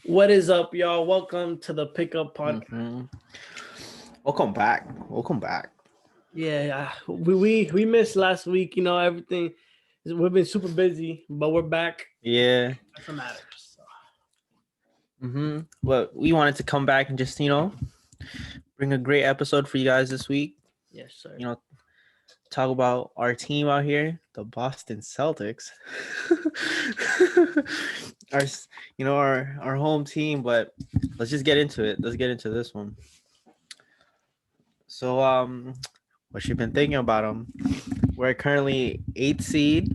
What is up, y'all? Welcome to the Pickup Podcast. hmm Welcome back. Welcome back. Yeah, we missed last week. Everything. We've been super busy, but we're back. Yeah. That's what matters. So, Well, we wanted to come back and just bring a great episode for you guys this week. yes, sir. You know, talk about our team out here, the Boston Celtics. our our home team. But let's just get into it. Let's get into this one. So what you been thinking about them? We're currently 8th seed.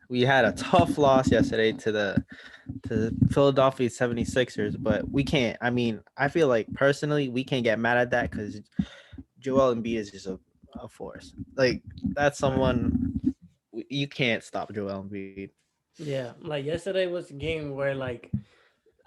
We had a tough loss yesterday to the Philadelphia 76ers, but we can't. I mean, I feel like personally we can't get mad at that because Joel Embiid is just a force. Like that's someone you can't stop Joel Embiid. Yeah, like yesterday was a game where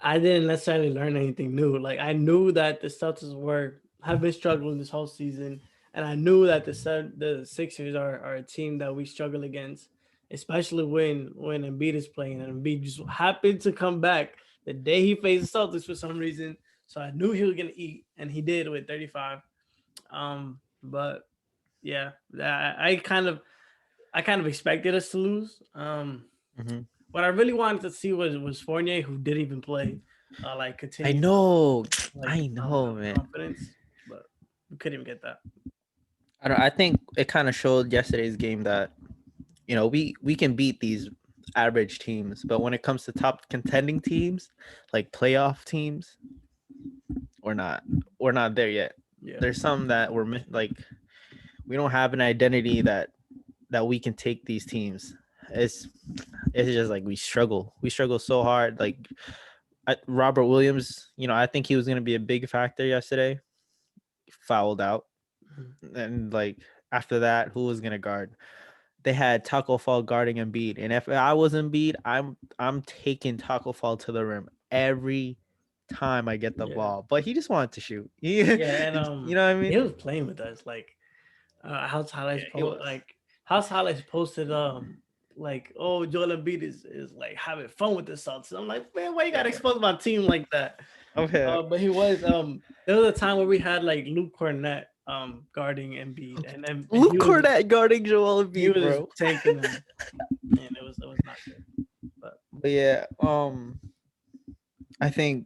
I didn't necessarily learn anything new. Like I knew that the Celtics have been struggling this whole season, and I knew that the Sixers are a team that we struggle against, especially when Embiid is playing, and Embiid just happened to come back the day he faced the Celtics for some reason. So I knew he was gonna eat, and he did with 35. But yeah, I kind of expected us to lose. Mm-hmm. What I really wanted to see was Fournier, who didn't even play, I continue know, build man. confidence, but we couldn't even get that. I don't. I think it kind of showed yesterday's game that we can beat these average teams, but when it comes to top contending teams, like playoff teams, we're not there yet. Yeah, There's some that like we don't have an identity that we can take these teams. It's it's just like we struggle. We struggle so hard. Like Robert Williams, I think he was gonna be a big factor yesterday. Fouled out, and like after that, who was gonna guard? They had Taco Fall guarding Embiid, and if I was Embiid, I'm taking Taco Fall to the rim every time I get the yeah, ball. But he just wanted to shoot. yeah, and You know what I he mean? was playing with us. Yeah, he was. House highlights posted oh, Joel Embiid is like having fun with the Celtics. I'm like, man, why you gotta Yeah. expose my team like that? Okay. But he was there was a time where we had like Luke Cornett guarding Embiid, and Luke Cornett guarding Joel he Embiid, was just bro. tanking him, and it was not good. But But yeah, I think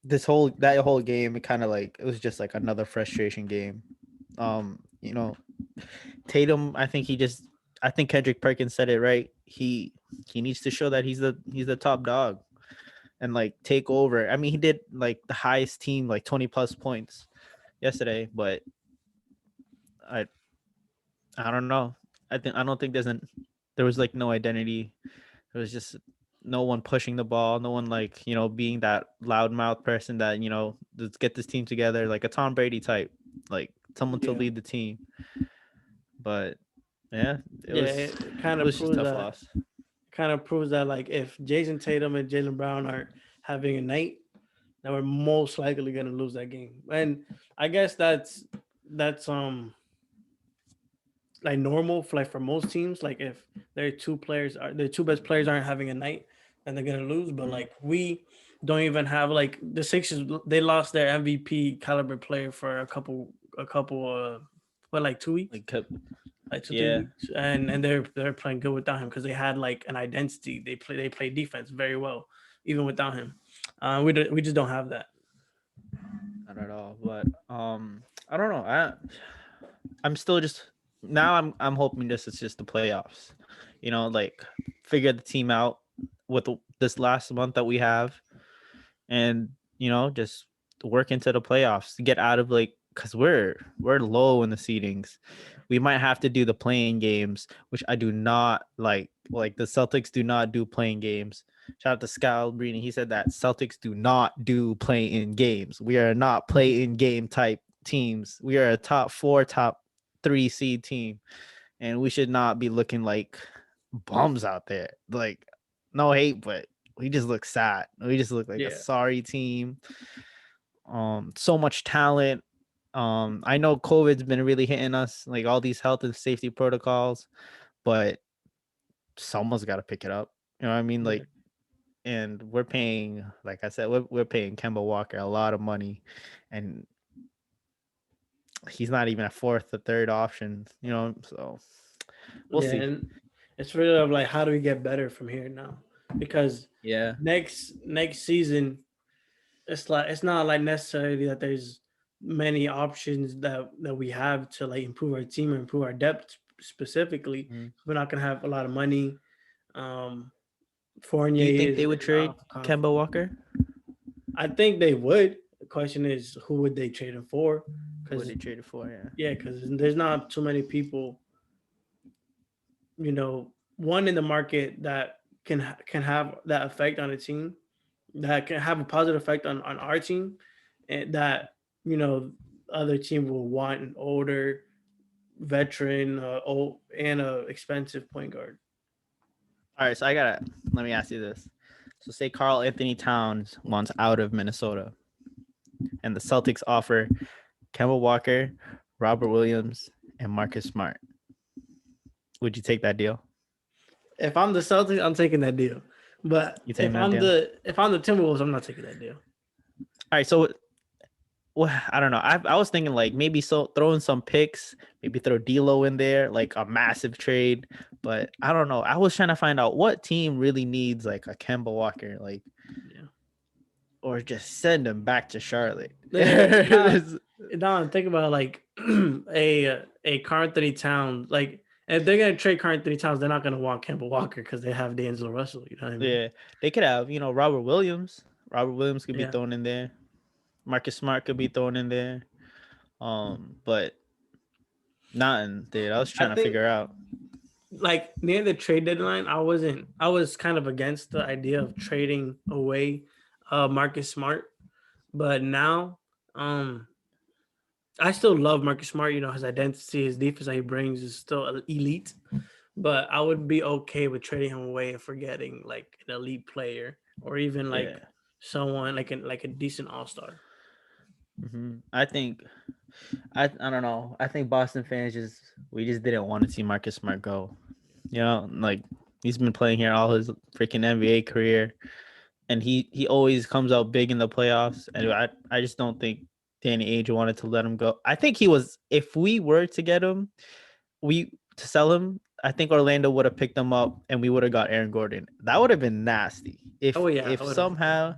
that whole game, it kind of like it was just like another frustration game. You know, Tatum, I think Kendrick Perkins said it right. He needs to show that he's the top dog and like take over. I mean, he did like the highest team, like 20 plus points yesterday, but I I don't know. I don't think there was like no identity. There was just no one pushing the ball, no one like, being that loudmouth person that, let's get this team together, like a Tom Brady type, like someone to yeah, lead the team. But yeah, it yeah, was it kind it of was just proves tough that loss. like if Jason Tatum and Jalen Brown are having a night, then we're most likely gonna lose that game. And I guess that's like normal for for most teams. Like if their two best players aren't having a night, then they're gonna lose. But Mhm. like we don't even have like the Sixers. They lost their MVP caliber player for a couple what, like 2 weeks, Like like two three yeah, weeks, and they're playing good without him because they had like an identity. They play defense very well even without him. We just don't have that. not at all. But I don't know. I'm still just now I'm hoping this is just the playoffs. Like figure the team out with this last month that we have, and just work into the playoffs to get out of like, because we're low in the seedings. Yeah, We might have to do the playing games, which I do not like the Celtics do not do playing games. Shout out to Scalabrini. He said that Celtics do not do play in games. We are not play in game type teams. We are a top 4, top 3 seed team, and we should not be looking like bums out there. Like, no hate, but we just look sad. We just look like a yeah, sorry team. So much talent. I know COVID's been really hitting us, like all these health and safety protocols, but someone's got to pick it up. You know what I mean? yeah. Like and we're paying, like I said, we're paying Kemba Walker a lot of money, and he's not even a fourth or third option, you know. So we'll Yeah, see. and it's really of like how do we get better from here now? Because Yeah. next season, it's not like necessarily that there's many options that we have to like improve our team or improve our depth specifically. Mhm. We're not gonna have a lot of money. Um, Do you Fournier think they would is out trade of the Kemba contract. Walker? I think they would. The question is, who would they trade him for? Who would Because they trade it for? Yeah. yeah, because there's not too many people, one in the market that can have that effect on a team, that can have a positive effect on our team, and that you know other team will want an older veteran, old and a expensive point guard. All right, so let me ask you this. So say Carl Anthony Towns wants out of Minnesota, and the Celtics offer Kemba Walker, Robert Williams, and Marcus Smart. Would you take that deal? If I'm the Celtics, I'm taking that deal. But You taking that deal? if I'm the Timberwolves, I'm not taking that deal. All right, so well, I don't know. I was thinking like maybe throwing some picks, maybe throw D'Lo in there, like a massive trade. But I don't know. I was trying to find out what team really needs like a Kemba Walker, like, Yeah. or just send him back to Charlotte. Now, now think about like a Karl Anthony Towns. Like if they're gonna trade Karl Anthony Towns, they're not gonna want Kemba Walker because they have D'Angelo Russell. You know what I mean? Yeah, they could have, Robert Williams. Robert Williams could be Yeah. thrown in there. Marcus Smart could be thrown in there. But nothing, dude. I was I trying to think figure out. like near the trade deadline, I was kind of against the idea of trading away Marcus Smart. But now, um, I still love Marcus Smart. You know, his identity, his defense that he brings is still elite. But I would be okay with trading him away and forgetting like an elite player or even Yeah. like someone like a decent all star. I think I don't know. I think Boston fans we just didn't want to see Marcus Smart go. Like he's been playing here all his freaking NBA career, and he always comes out big in the playoffs. And I just don't think Danny Ainge wanted to let him go. I think he was, if we were to get him, to sell him, I think Orlando would have picked him up and we would have got Aaron Gordon. That would have been nasty. Oh yeah, I If would have. somehow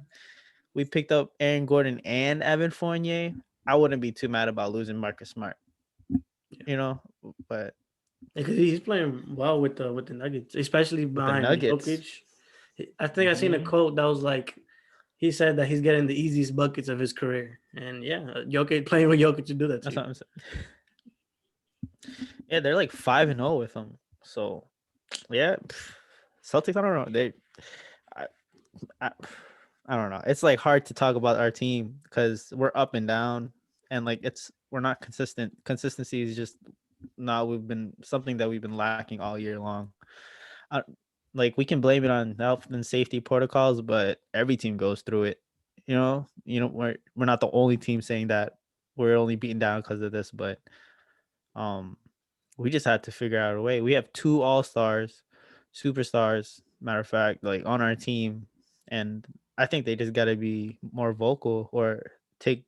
we picked up Aaron Gordon and Evan Fournier, I wouldn't be too mad about losing Marcus Smart. Yeah. But Because he's playing well with the Nuggets, especially with the behind Nuggets, Jokic. I think I seen a quote that was like, he said that he's getting the easiest buckets of his career, and yeah, Jokic playing with Jokic to do that to that's you. what I'm saying. Yeah, they're like 5-0 with him. So yeah, Celtics. I don't know. I, I, I don't know. It's like hard to talk about our team because we're up and down, and like we're not consistent. Consistency is just not. We've been something that we've been lacking all year long. I, like we can blame it on health and safety protocols, but every team goes through it. We're not the only team saying that we're only beaten down because of this, but um, we just had to figure out a way. We have two all stars, superstars, matter of fact, like on our team, and I think they just got to be more vocal or take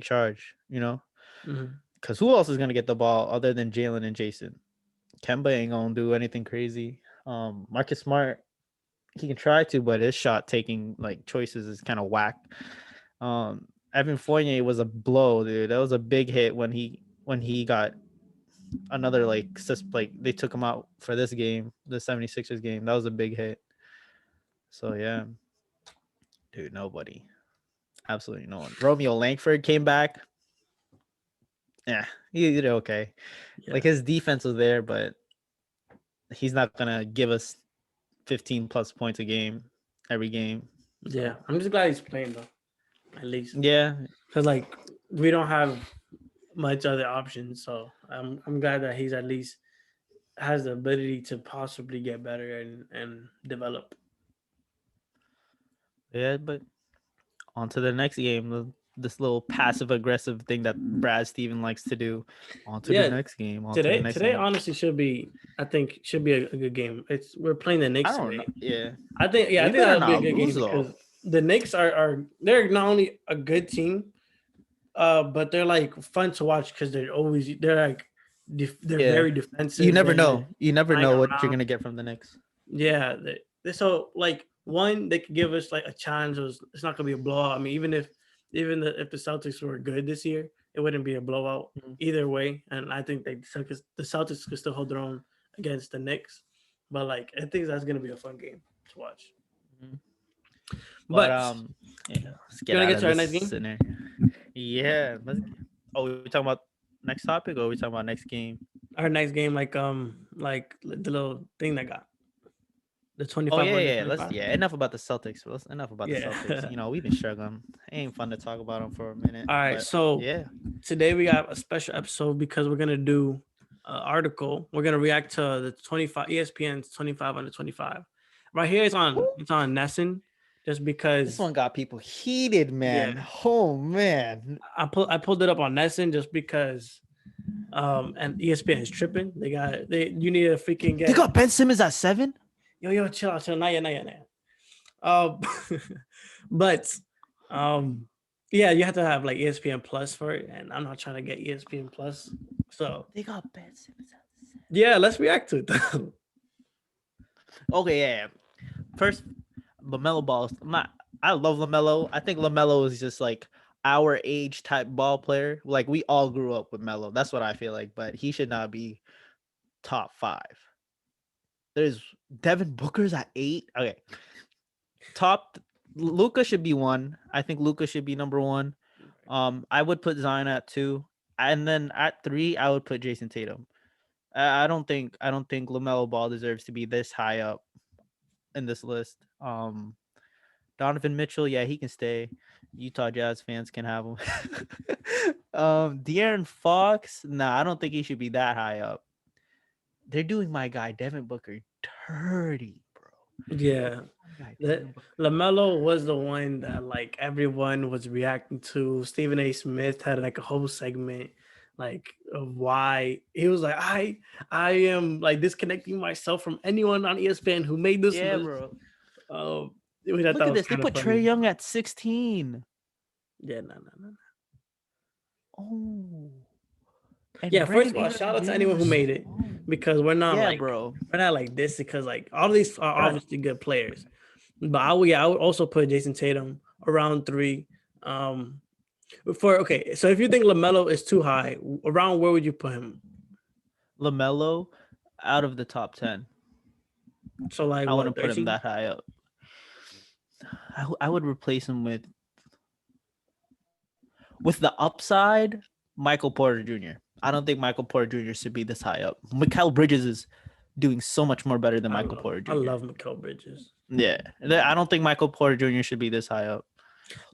charge. Mhm. Because who else is gonna get the ball other than Jalen and Jason? Kemba ain't gonna do anything crazy. Marcus Smart, he can try to, but his shot taking like choices is kind of whack. Evan Fournier was a blow, dude. That was a big hit when he got another like they took him out for this game, the 76ers game. That was a big hit. So yeah, dude, nobody. Absolutely no one. Romeo Langford came back. Yeah, he did okay. Yeah, Like his defense was there, but he's not gonna give us 15 plus points a game every game. yeah. So I'm just glad he's playing though, at least, yeah, because like we don't have much other options. So I'm glad that he's at least has the ability to possibly get better and develop. yeah, but on to the next game. this little passive aggressive thing that Brad Steven likes to do. On to the Yeah, next game. On to the next today game. honestly should be. I think should be a good game. We're playing the I Knicks don't know. today. Yeah, I we think better that'll be a not good lose game though. because the Knicks are they're not only a good team, but they're like fun to watch because they're like they're Yeah, very you defensive. never They're know. You never flying know what you're around. gonna get from the Knicks. Yeah, so like one they could give us like a chance. It's not gonna be a blowout. I mean, if the Celtics were good this year, it wouldn't be a blowout Mhm. either way. And I think the Celtics could still hold their own against the Knicks. But like I think that's gonna be a fun game to watch. Mhm. But But yeah, let's you get wanna out get of to our this next game? scenario. Yeah, we talking about next topic or we talking about next game? Our next game, like the little thing that got the Oh 25 yeah, under yeah. Let's 25. enough about the Celtics. Enough about the Yeah. Celtics. You know, we've been struggling. It ain't fun to talk about them for a minute. All right. But So yeah. today we got a special episode because we're gonna do an article. We're gonna react to the 25 ESPN's 25 under 25. Right here it's on Nesson, just This because. one got people heated, man. Yeah, Oh man. I pulled it up on Nesson just because and ESPN is tripping. You need to freaking They get got Ben Simmons at 7? yo chill out, not yet. Um, but yeah, you have to have like ESPN Plus for it, and I'm not trying to get ESPN Plus. So They got Ben Simmons at 7. yeah, let's react to it though. Okay, yeah. First, LaMelo Ball. I love LaMelo. I think LaMelo is just like our age type ball player. Like we all grew up with Melo. That's what I feel like. But he should not be top 5. There's Devin Booker's at 8. Okay. Top Luca should be 1. I think Luca should be number 1. I would put Zion at 2. And then at 3, I would put Jason Tatum. I don't think LaMelo Ball deserves to be this high up in this list. Donovan Mitchell, yeah, he can stay. Utah Jazz fans can have him. De'Aaron Fox, nah, I don't think he should be that high up. They're doing my guy Devin Booker dirty, bro. Yeah, LaMelo was the one that like everyone was reacting to. Stephen A. Smith had like a whole segment like of why he was like I am like disconnecting myself from anyone on ESPN who made this Yeah, list. bro. We thought Look that at was this. They kind put of Trey funny. Young at 16. Yeah, no. Oh. And Yeah, first of Brandon all, Ingram shout out to and anyone who Julius. made it because we're not Yeah, like bro. this because like all these are Right. obviously good players. But I would also put Jason Tatum around 3. So if you think LaMelo is too high, around where would you put him? LaMelo out of the top 10. So like I wouldn't put 13? him that high up. I would replace him with the upside, Michael Porter Jr. I don't think Michael Porter Jr. should be this high up. Mikal Bridges is doing so much more better than Michael Porter Jr. I love Mikal Bridges. Yeah, I don't think Michael Porter Jr. should be this high up.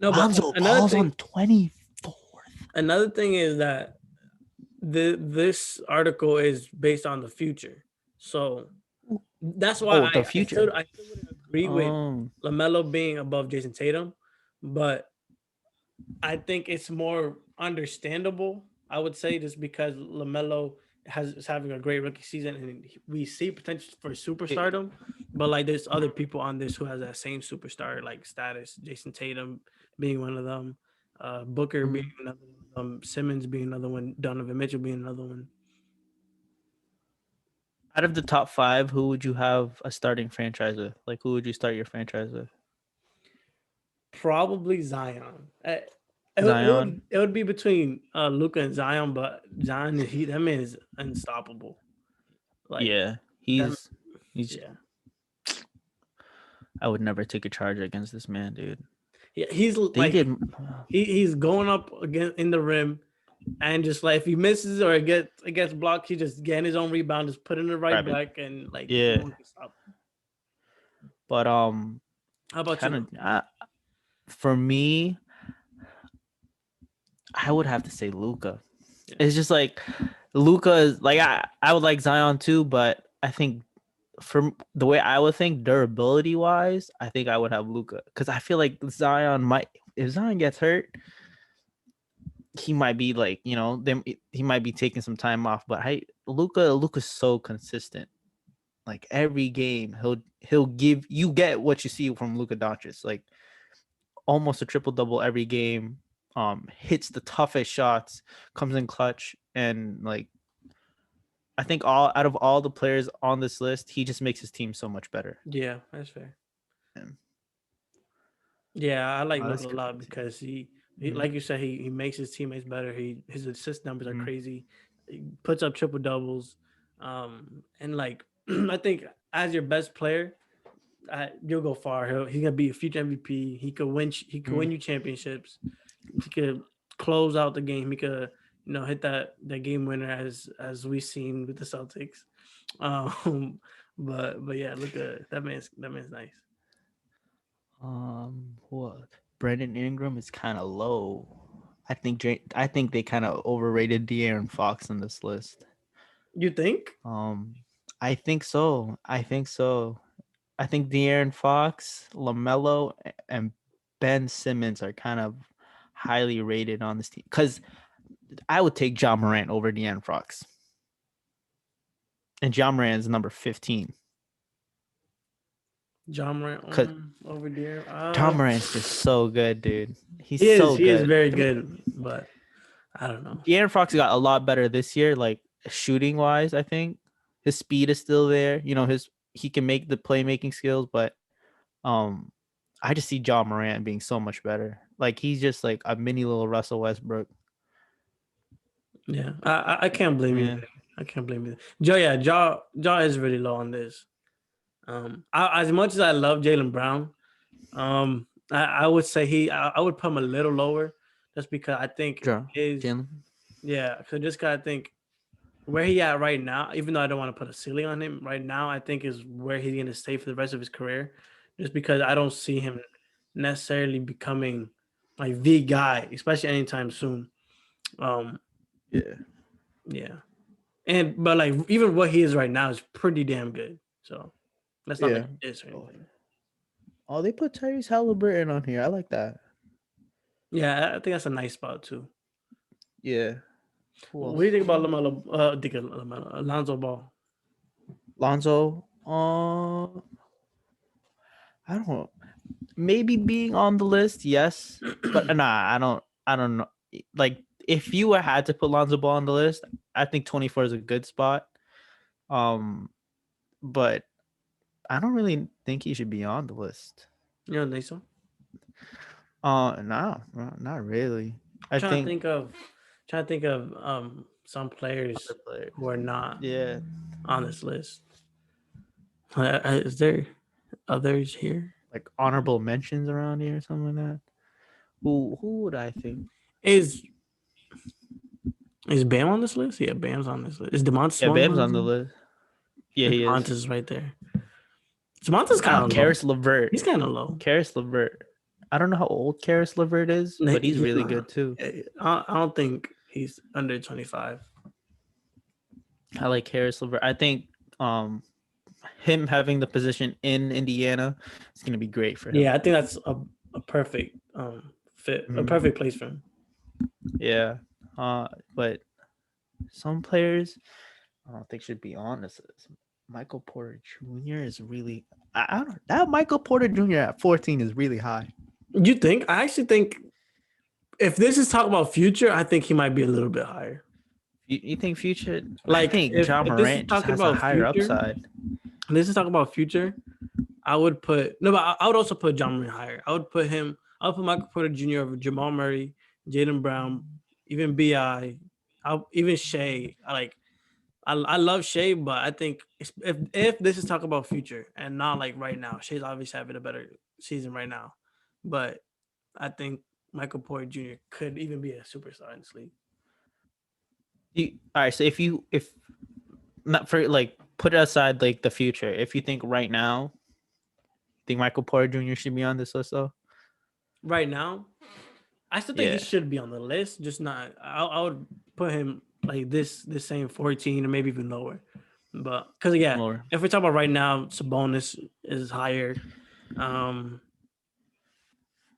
No, but Lonzo Ball's on 24th. Another thing is that this article is based on the future, so that's why the future. I still wouldn't agree with LaMelo being above Jason Tatum, but I think it's more understandable. I would say just because LaMelo is having a great rookie season and we see potential for superstardom, but like there's other people on this who has that same superstar like status. Jason Tatum being one of them, Booker being another one, Simmons being another one, Donovan Mitchell being another one. Out of the top 5, who would you have a starting franchise with? Like, who would you start your franchise with? Probably Zion. Zion. It would be between Luka and Zion, but Zion that man is unstoppable. Like yeah, he's yeah. I would never take a charge against this man, dude. Yeah, he's going up again in the rim, and just like if he misses or it gets blocked, he just getting his own rebound, just put in the right back, and like yeah. But how about you? For me, I would have to say Luka. Yeah. It's just like Luka is like I would like Zion too, but I think from the way I would think durability wise, I think I would have Luka because I feel like Zion if Zion gets hurt, he might be like, he might be taking some time off, but Luka's so consistent. Like every game, he'll give you get what you see from Luka Doncic, like almost a triple double every game. Hits the toughest shots, comes in clutch, and like I think all out of all the players on this list, he just makes his team so much better. Yeah, that's fair. Yeah. Yeah, I like Oh, that's Luka a good. lot because he Mhm. like you said, he makes his teammates better. His assist numbers are Mhm. crazy. He puts up triple doubles. And like I think as your best player, you'll go far. He's gonna be a future MVP. He could win. He could win Mhm. you championships. He could close out the game. He could, hit that game winner as we seen with the Celtics. Um, but yeah, look at that man's nice. What? Brandon Ingram is kind of low. I think they kind of overrated De'Aaron Fox on this list. You think? I think so. I think De'Aaron Fox, LaMelo, and Ben Simmons are kind of highly rated on this team because I would take John Morant over De'Aaron Fox, and John Morant is number 15. John Morant Because over there. John Morant's just so good, dude. He's He is so he is good. very I mean, good, but I don't know. De'Aaron Fox got a lot better this year, like shooting wise. I think his speed is still there. He can make the playmaking skills, but um, I just see John Morant being so much better. Like he's just like a mini little Russell Westbrook. Yeah, I can't blame you. Yeah, I can't blame you. Joe, yeah, Jaw is really low on this. As much as I love Jalen Brown, I would say I would put him a little lower, just because I think his Jalen. yeah. So just because I think where he at right now, even though I don't want to put a ceiling on him right now, I think is where he's gonna stay for the rest of his career. Just because I don't see him necessarily becoming like the guy, especially anytime soon. Um, Yeah, yeah, but like even what he is right now is pretty damn good. So that's not yeah. like this or Oh, anything. they put Tyrese Halliburton on here. I like that. Yeah, I think that's a nice spot too. Yeah. Who What do you else? think about Alonzo Ball? Lonzo. I don't know. Maybe being on the list, yes, but nah, I don't know. Like if you had to put Lonzo Ball on the list, I think 24 is a good spot. Um, but I don't really think he should be on the list. You don't think so? No, not really. I'm I think trying to think of some players other players. who are not Yeah, on this list. Is there others here? like honorable mentions around here or something like that. Who would I think? Is is Bam on this list? Yeah, Bam's on this list. Is Demontis Yeah, Morris Bam's on this on the list? list. Yeah, Yeah, he Demontis is. is right there. Demontis kind of low. Karis LeVert. He's kind of low. Karis LeVert. I don't know how old Karis LeVert is, but he's really good too. I don't think he's under 25. I like Karis LeVert. I think him having the position in Indiana is going to be great for him. Yeah, I think that's a perfect fit, a perfect place for him. Yeah. But some players I don't think should be on this list. Michael Porter Jr. is really I don't that Michael Porter Jr. at 14 is really high. You think? I actually think if this is talking about future, I think he might be a little bit higher. You think future? Like I think if John this is Morant just talking has a about higher future, upside. this is talking about future. I would put no, but I would also put John Morant higher. I would put Michael Porter Jr. over Jamal Murray, Jaylen Brown, even Bi, even Shea. I love Shea, but I think if this is talking about future and not like right now, Shea's obviously having a better season right now, but I think Michael Porter Jr. could even be a superstar in this league. All right, so if not for like put aside like the future, if you think right now, think Michael Porter Jr. should be on this list though? Right now, I still think he should be on the list. Just not. I would put him like this same 14 or maybe even lower. But because Lower. if we're talking about right now, Sabonis is higher.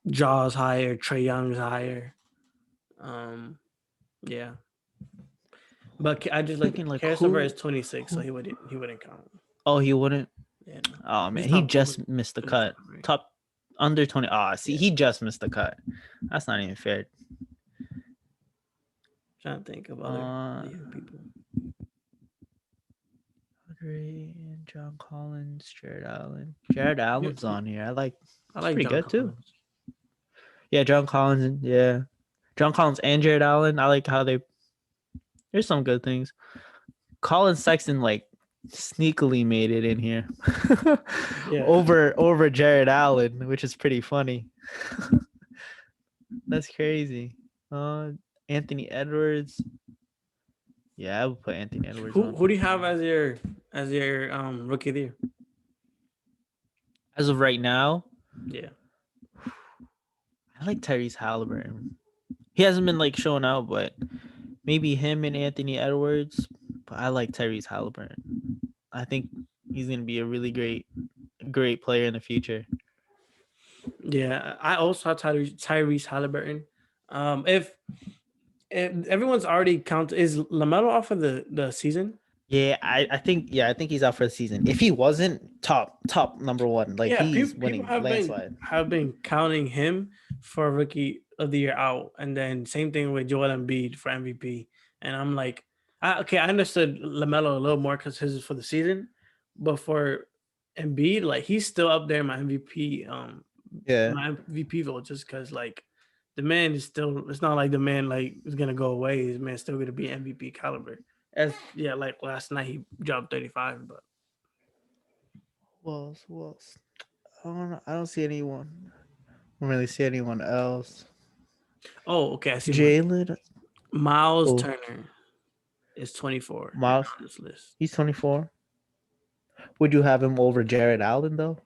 Jaw's higher. Trae Young's higher. Yeah. But I just look. Thinking like Karis who? LeVert is 26, so who- he wouldn't count. Oh, he wouldn't. Yeah, no. Oh He's man, he top four. just missed the 25, cut. right? Top under 20. Ah, see, Yeah. he just missed the cut. That's not even fair. Trying to think of other Uh, young people. Andre and John Collins, Jared Allen. Jared Allen's on here. I like. I It's like pretty John good too. Collins. Yeah, John Collins. Yeah, John Collins and Jared Allen. I like how they. There's some good things. Colin Sexton like sneakily made it in here Yeah. over Jared Allen, which is pretty funny. That's crazy. Anthony Edwards. Yeah, I would put Anthony Edwards Who on. who do you have as your rookie of the year? As of right now, Yeah. I like Tyrese Halliburton. He hasn't been like showing out, but maybe him and Anthony Edwards. But I like Tyrese Halliburton. I think he's gonna be a really great player in the future. Yeah. I also have Tyrese Halliburton. If everyone's already counted, is LaMelo off of the season? Yeah, I think he's out for the season. If he wasn't top number one, like Yeah, he's people winning landslide. have been counting him for rookie of the year out, and then same thing with Joel Embiid for MVP. And I'm like, I understood LaMelo a little more because his is for the season, but for Embiid, like he's still up there in my MVP Yeah. my MVP vote just because like the man is still. It's not like the man like is gonna go away. His man's still gonna be MVP caliber. As like last night he dropped 35, but. Who else? I don't see anyone. I don't really see anyone else. Oh, okay. I see. Jalen. Miles Oh. Turner is 24. Miles. On this list. He's 24. Would you have him over Jared Allen though?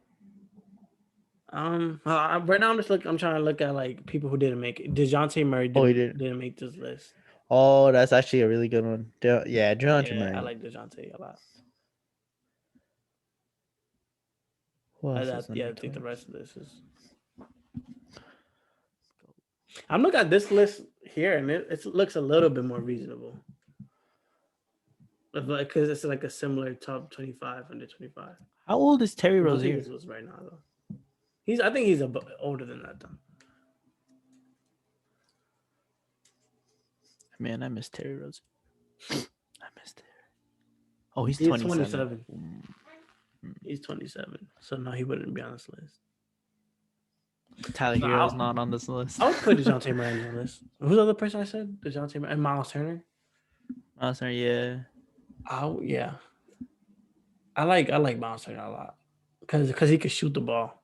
Right now I'm trying to look at like people who didn't make it. DeJounte Murray didn't make this list. Oh, that's actually a really good one. Yeah, DeJounte Murray. I like DeJounte a lot. I think the rest of this is. I'm looking at this list here, and it looks a little bit more reasonable. Because it's like a similar top 25, under 25. How old is Terry I don't Rozier? think this was right now though. I think he's older than that though. Man, I miss Terry Rozier. I missed it. Oh, he's 27. He's 27. So no, he wouldn't be on this list. Tyler Hero's not on this list. I would put DeJounte Murray on the list. Who's the other person I said? DeJounte Murray and Miles Turner. Miles Turner, yeah. Oh yeah. I like Miles Turner a lot because he could shoot the ball.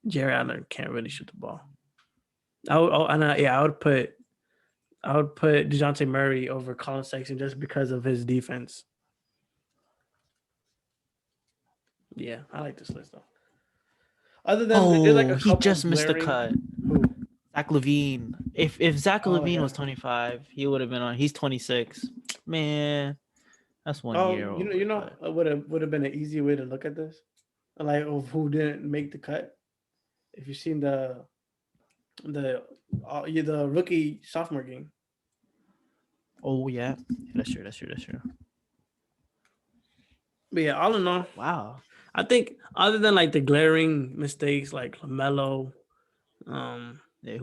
Jared Allen can't really shoot the ball. I would put DeJounte Murray over Colin Sexton just because of his defense. Yeah, I like this list though. Other than there's like a he just missed the cut. Who? Zach LaVine. If Zach LaVine was 25, he would have been on. He's 26. Man, that's 1 year old. It would have been an easy way to look at this, like of who didn't make the cut. If you've seen the rookie sophomore game. Oh yeah, that's true. But yeah, all in all, wow. I think other than like the glaring mistakes like LaMelo, let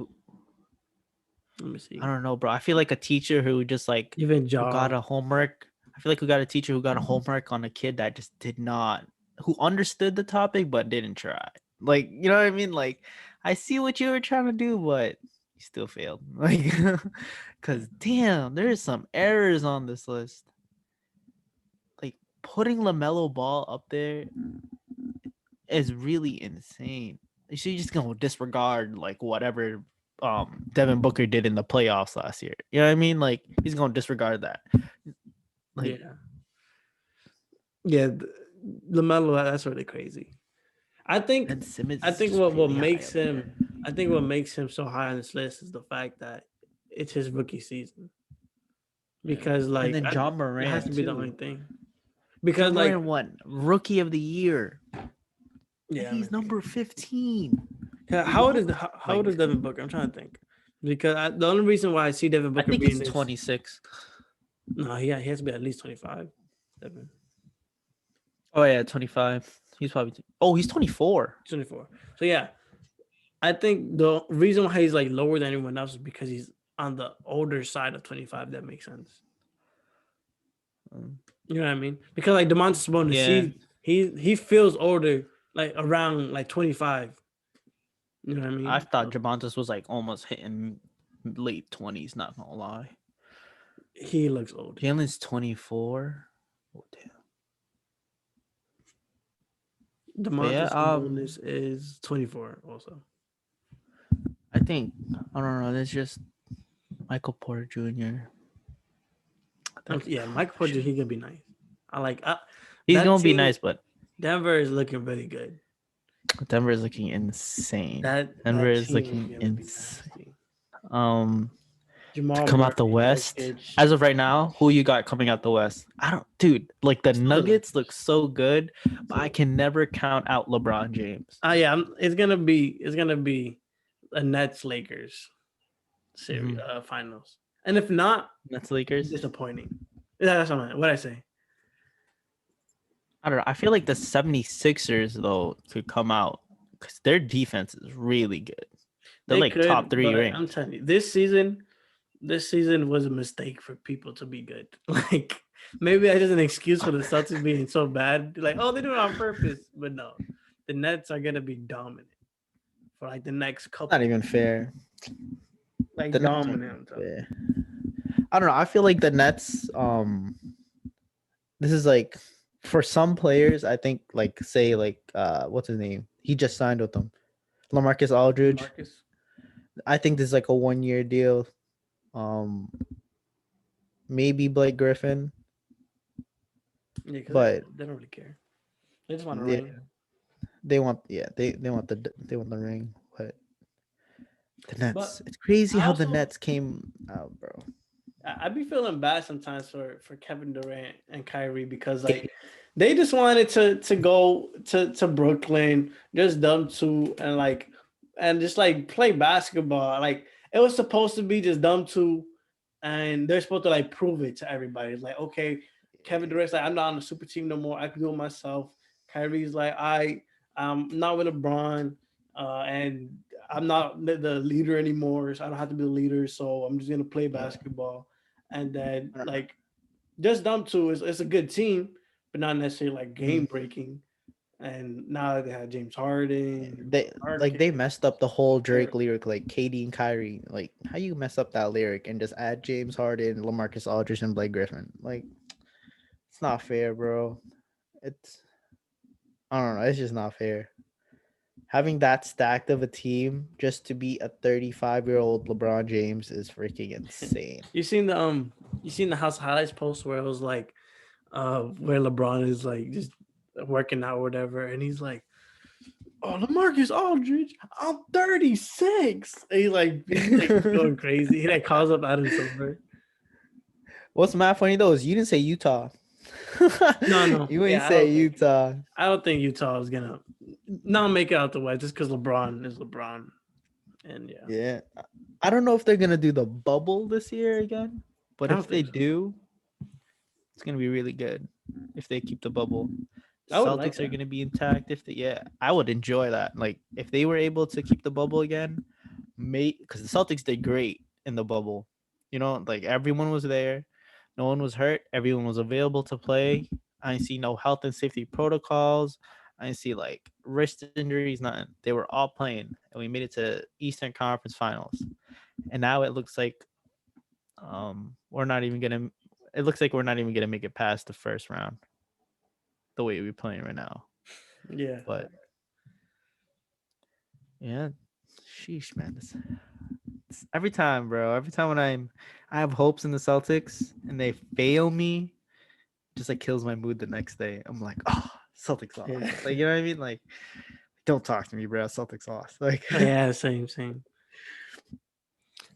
me see. I don't know, bro. I feel like a teacher who just like Even who got a homework. I feel like we got a teacher who got a homework on a kid that just did not, who understood the topic but didn't try. Like, you know what I mean? Like, I see what you were trying to do, but you still failed. Like, because damn, there's some errors on this list. Like, putting LaMelo Ball up there is really insane. You should just gonna disregard like whatever Devin Booker did in the playoffs last year. You know what I mean? Like, he's gonna disregard that. Like, yeah, LaMelo, that's really crazy. I think what makes him so high on this list is the fact that it's his rookie season. Because like, and then John Morant has to be the only thing. Because John Morant won Rookie of the Year. Yeah, he's number 15. How old is Devin Booker? I'm trying to think. because the only reason why I see Devin I Booker think being he's this 26. no, he has to be at least 25. Devin. Oh yeah, 25. He's probably. Oh, he's 24. 24. So yeah, I think the reason why he's like lower than anyone else is because he's on the older side of 25. That makes sense. Um, You know what I mean? Because like Domantas Sabonis, yeah, he feels older, like around like 25. You know what I I mean? thought Jamontis was like almost hitting late 20s. Not gonna lie. He looks old. Jalen's 24. Oh damn. But yeah, Domantas Sabonis is 24 also. I think I don't know. There's just Michael Porter Jr. Yeah, Michael Porter, he gonna be nice. I like He's that gonna be team. nice, but Denver is looking really good. Denver is looking insane. That Denver that is team is looking gonna be insane. nasty. To Jamal come out the Murray, West, Jokic. as of right now, who you got coming out the West? I don't, dude. Like the Still the Nuggets look Lakers. so good, but I can never count out LeBron James. Yeah, it's gonna be a Nets Lakers series finals, and if not, Nets Lakers. disappointing. That's what I say. I don't know. I feel like the 76ers though could come out because their defense is really good. They're They like top could, 3 but I'm ranked. telling you, this season was a mistake for people to be good. Like maybe that's just an excuse for the Celtics being so bad. Like, oh, they do it on purpose, but no, the Nets are gonna be dominant for like the next couple. Not even fair. Like The Nets dominant. are I'm telling you. fair. I don't know. I feel like the Nets. This is like for some players. I think like say like what's his name? He just signed with them, LaMarcus Aldridge. Marcus. I think this is like a 1-year deal. Um, maybe Blake Griffin, Yeah, because but they don't really care. They just want to yeah, ring. they want they want the ring. But the Nets, But it's crazy I how the also Nets came out, bro. I be feeling bad sometimes for Kevin Durant and Kyrie because like they just wanted to go to Brooklyn, just them two, and just like play basketball. Like it was supposed to be just them two, and they're supposed to like prove it to everybody. It's like, okay, Kevin Durant's like, I'm not on the super team no more. I can do it myself. Kyrie's like, I'm not with LeBron, and I'm not the leader anymore, so I don't have to be the leader. So I'm just gonna play basketball. And then like just them two it's a good team, but not necessarily like game breaking. And now that they have James Harden, They messed up the whole Drake lyric, like Katie and Kyrie. Like how you mess up that lyric and just add James Harden, LaMarcus Aldridge, and Blake Griffin? Like it's not fair, bro. It's I don't know. It's just not fair. Having that stacked of a team just to beat a 35-year-old LeBron James is freaking insane. you seen the House Highlights post where it was like where LeBron is like just working out or whatever, and he's like, oh, LaMarcus Aldridge, I'm 36. And he's like going crazy. He like calls up Adam Silver. What's mad funny though is you didn't say Utah. No. You ain't Yeah, say Utah. I don't think Utah is gonna not make it out the West just because LeBron is LeBron. And Yeah. I don't know if they're gonna do the bubble this year again, but I don't if they think so. do, it's gonna be really good. If they keep the bubble. I would like Celtics are that. gonna be intact. I would enjoy that. Like if they were able to keep the bubble again, because the Celtics did great in the bubble. You know, like everyone was there, no one was hurt, everyone was available to play. I didn't see no health and safety protocols. I didn't see like wrist injuries, nothing. They were all playing, and we made it to Eastern Conference Finals. And now it looks like we're not even gonna. It looks like we're not even gonna make it past the first round. The way we're playing right now. Yeah. But yeah, sheesh, man. It's every time, bro. Every time when I have hopes in the Celtics and they fail me, just like kills my mood the next day. I'm like, oh, Celtics lost. Yeah. Like you know what I mean? Like, don't talk to me, bro. Celtics lost. Like, Yeah, same.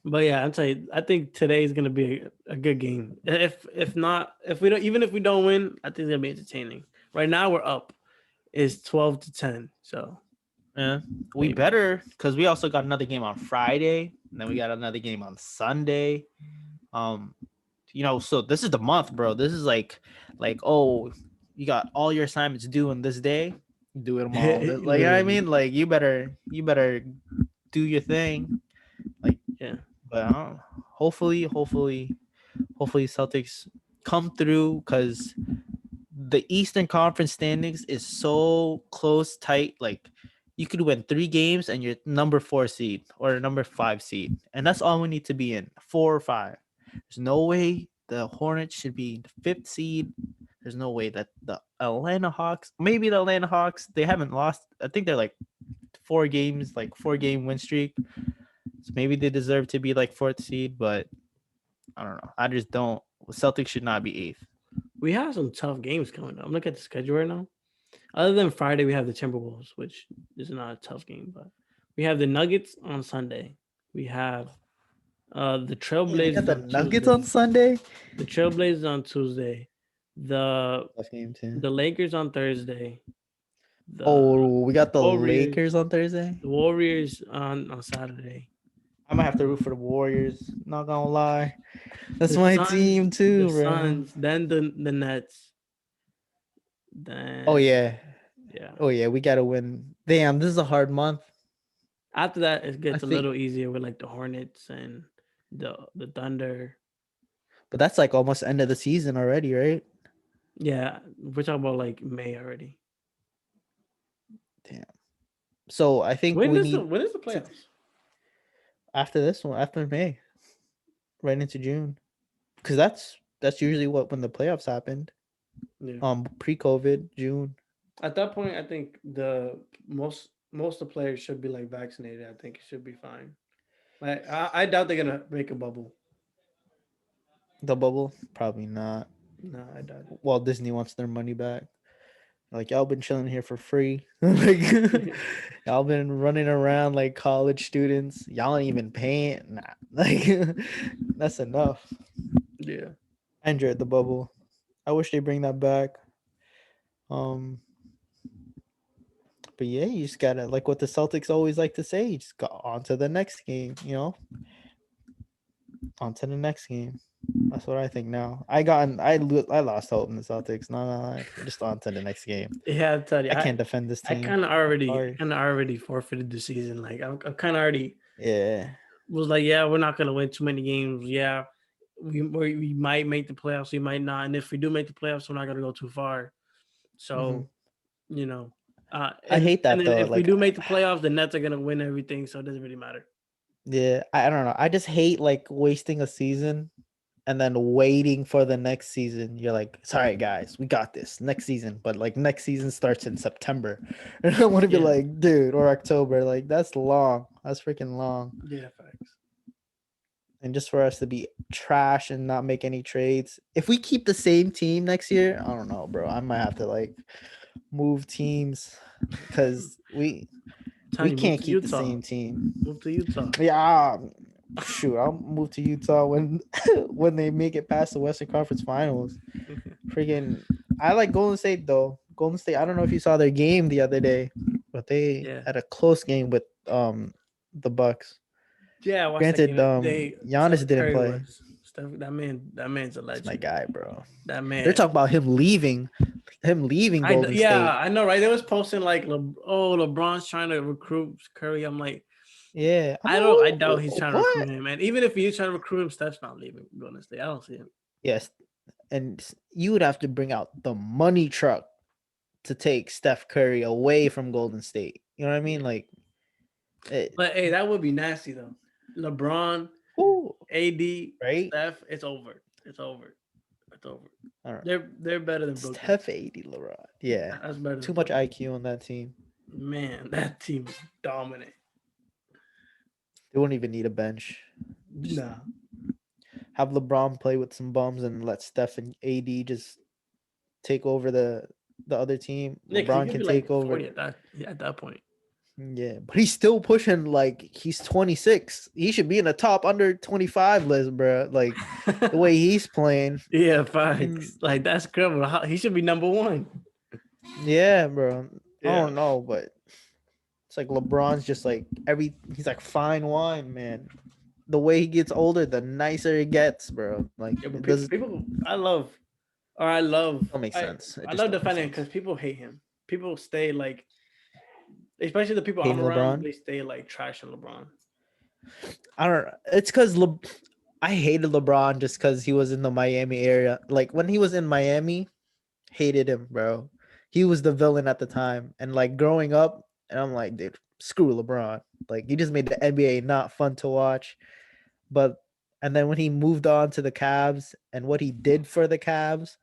But yeah, I'm telling you, I think today is gonna be a good game. If not, if we don't win, I think it's gonna be entertaining. Right now we're up. It's 12-10. So Yeah, we Maybe. better because we also got another game on Friday, and then we got another game on Sunday. Um, so this is the month, bro. This is like oh, you got all your assignments due on this day. Do them all. Like, you know what I Literally. mean? Like, you better do your thing. Like, Yeah. but hopefully Celtics come through because the Eastern Conference standings is so close, tight. Like you could win 3 games and you're number 4 seed or number 5 seed, and that's all we need to be in 4 or 5. There's no way the Hornets should be the 5th seed. There's no way that the Atlanta Hawks, maybe the Atlanta Hawks, they haven't lost. I think they're like 4 games, like 4 game win streak. So maybe they deserve to be like 4th seed, but I don't know. I just don't. Celtics should not be 8th. We have some tough games coming up. I'm looking at the schedule right now. Other than Friday, we have the Timberwolves, which is not a tough game, but we have the Nuggets on Sunday. We have the You got Trailblazers the on Nuggets Tuesday. on Sunday. The Trailblazers on Tuesday. The Tough game too. the Lakers on Thursday. The We got the Warriors. Lakers on Thursday. The Warriors on Saturday. I might have to root for the Warriors. Not gonna lie, that's The my Suns- team too, The bro. Suns, then the Nets. Then Oh yeah, yeah. we gotta win. Damn, this is a hard month. After that, it gets a think- little easier with like the Hornets and the Thunder. But that's like almost end of the season already, right? Yeah, we're talking about like May already. Damn. So I think When we is need the playoffs? after this one, after May, right into June, because that's usually when the playoffs happened. Yeah. Pre-COVID, June. At that point, I think the most of the players should be like vaccinated. I think it should be fine. Like I doubt they're gonna make a bubble. The bubble, probably not. No, I doubt it. Well, Disney wants their money back. Like y'all been chilling here for free. Like y'all been running around like college students. Y'all ain't even paying. Nah, like that's enough. Yeah. I enjoyed the bubble. I wish they bring that back. But yeah, you just gotta like what the Celtics always like to say. You just got on to the next game. On to the next game. That's what I think now. I lost hope in the Celtics. No, just on to the next game. Yeah, I tell you, I can't defend this I team. kind of already Sorry. forfeited the season. Like I kind of already Yeah. was like, yeah, we're not gonna win too many games. Yeah, we might make the playoffs, we might not, and if we do make the playoffs, we're not gonna go too far. So, I hate that and then though. if we Like, do make the playoffs, the Nets are gonna win everything, so it doesn't really matter. yeah, I don't know. I just hate like wasting a season and then waiting for the next season. You're like, sorry guys, we got this next season, but like next season starts in September. And I want to be Yeah. like, dude, or October. Like that's long. That's freaking long. Yeah, facts. And just for us to be trash and not make any trades. If we keep the same team next year, I don't know, bro. I might have to like move teams because we can't keep the same team. Move to Utah. Yeah, shoot, I'll move to Utah when when they make it past the Western Conference Finals. Freaking, I like Golden State though. Golden State. I don't know if you saw their game the other day, but they had a close game with the Bucks. Yeah, I watched Granted, that game. Giannis Steph didn't Curry play. that man's a legend. That's my guy, bro. That man. They're talking about him leaving Golden State. I know, right? They was posting like, LeBron's trying to recruit Curry. I'm like, yeah, I doubt he's trying to recruit him, man. Even if he's trying to recruit him, Steph's not leaving Golden State. I don't see him. Yes, and you would have to bring out the money truck to take Steph Curry away from Golden State. You know what I mean? Like, but hey, that would be nasty though. LeBron, AD, right? Steph, it's over. It's over. All right. They're better than Brooklyn. Steph, AD, LeBron. Yeah, that's better. Too much IQ on that team. Man, that team is dominant. They won't even need a bench. Nah. Have LeBron play with some bums and let Steph and AD just take over the other team. Yeah, LeBron can take over at that point. Yeah, but he's still pushing like he's 26. He should be in the top under 25 list, bro. Like the way he's playing. Yeah, facts. Like that's criminal. He should be number 1. Yeah, bro. Yeah. I don't know, but It's like LeBron's just like he's like fine wine, man. The way he gets older, the nicer it gets, bro. Like Yeah, but it does people, I love, don't make sense. It I just love don't make defending sense. because people hate him. People stay like, especially the people I'm Hating around, LeBron. they stay like trashing LeBron. I don't know. It's because I hated LeBron just because he was in the Miami area. Like when he was in Miami, hated him, bro. He was the villain at the time. And like growing up, and I'm like, dude, screw LeBron. Like he just made the NBA not fun to watch. But and then when he moved on to the Cavs and what he did for the Cavs,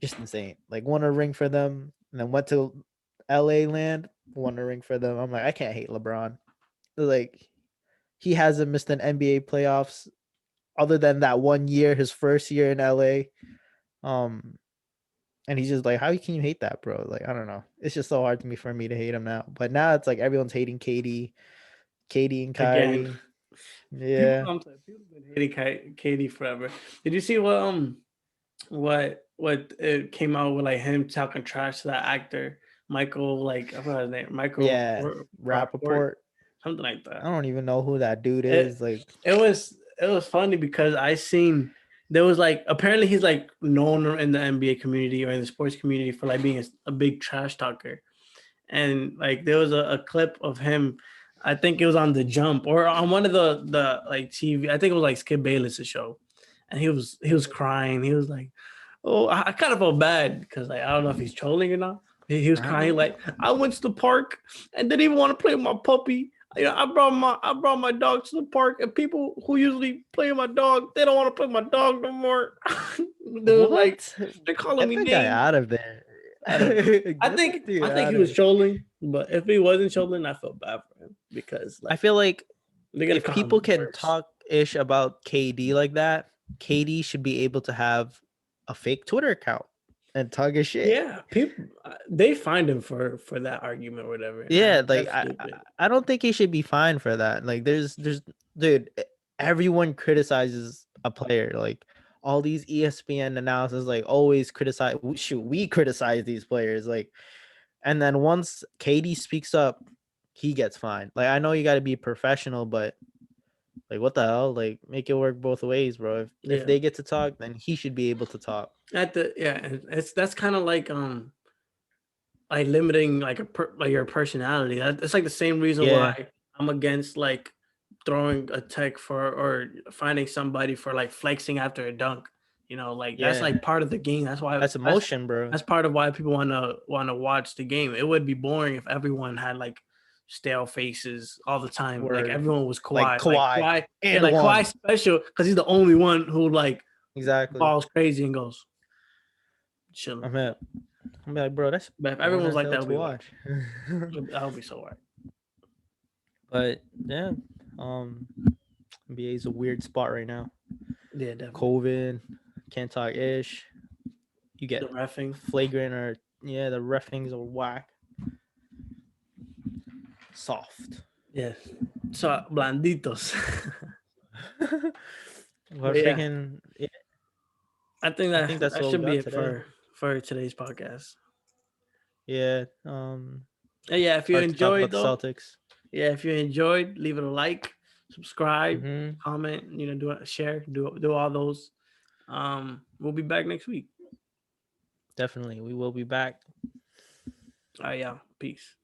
just insane. Like won a ring for them, and then went to LA land, won a ring for them. I'm like, I can't hate LeBron. Like he hasn't missed an NBA playoffs other than that one year, his first year in LA. Um, and he's just like, how can you hate that, bro? Like, I don't know. It's just so hard for me to hate him now. But now it's like everyone's hating Katie and Again, Kyrie. people, Yeah. I'm sorry, people have been hating Katie forever. Did you see what it came out with like him talking trash to that actor Michael, like I forgot his name, Michael Yeah. Rapport, Rappaport. something like I that. don't even know who that dude It is. Like, it was funny because I seen there was like apparently he's like known in the NBA community or in the sports community for like being a big trash talker, and like there was a clip of him. I think it was on The Jump or on one of the like TV. I think it was like Skip Bayless' show, and he was crying. He was like, "Oh, I kind of felt bad because like I don't know if he's trolling or not." He was crying like, "I went to the park and didn't even want to play with my puppy. You know, I brought my dog to the park, and people who usually play with my dog, they don't want to play with my dog no more." They were like, what? they're calling Get me that guy names. out of there. I don't know. Get that dude I think out he of was there. trolling, but if he wasn't trolling, I felt bad for him because I like feel like they're gonna if call people him can worse. talk ish about KD like that, KD should be able to have a fake Twitter account and talk his shit. Yeah, people they find him for that argument or whatever, and Yeah, like that's stupid. I don't think he should be fined for that. Like there's dude, everyone criticizes a player. Like all these ESPN analysis like always criticize shoot, we criticize these players like and then once KD speaks up, he gets fined. Like I know you got to be professional, but like what the hell? Like make it work both ways, bro. If Yeah, they get to talk, then he should be able to talk. at the yeah, it's that's kind of like limiting like like your personality. It's like the same reason Yeah. why I'm against like throwing a tech for or finding somebody for like flexing after a dunk. You know, like that's Yeah. like part of the game. That's emotion, bro. That's part of why people wanna watch the game. It would be boring if everyone had like stale faces all the time. Like Word. everyone was Like quiet. Like Kawhi Kawhi, yeah, and like Kawhi one. special because he's the only one who like Exactly. balls crazy and goes chilling. I'm at I'm like, bro, that's But if everyone boring was as like hell that, would to be whack. watch. That would be so whack. But yeah, um, NBA is a weird spot right now. Yeah, definitely. COVID, can't talk ish. You The get refing. flagrant or yeah, the refings are whack. Soft. Yes. So blanditos. But But yeah, freaking, yeah, I think I think that's that all we should be got it today. for today's podcast. Yeah, And yeah, if it's you hard to talk about enjoyed the though, Celtics. yeah, if you enjoyed, leave it a like, subscribe, Mm-hmm. comment, you know, do a share, do all those. We'll be back next week. Definitely, we will be back. All right, yeah. Peace.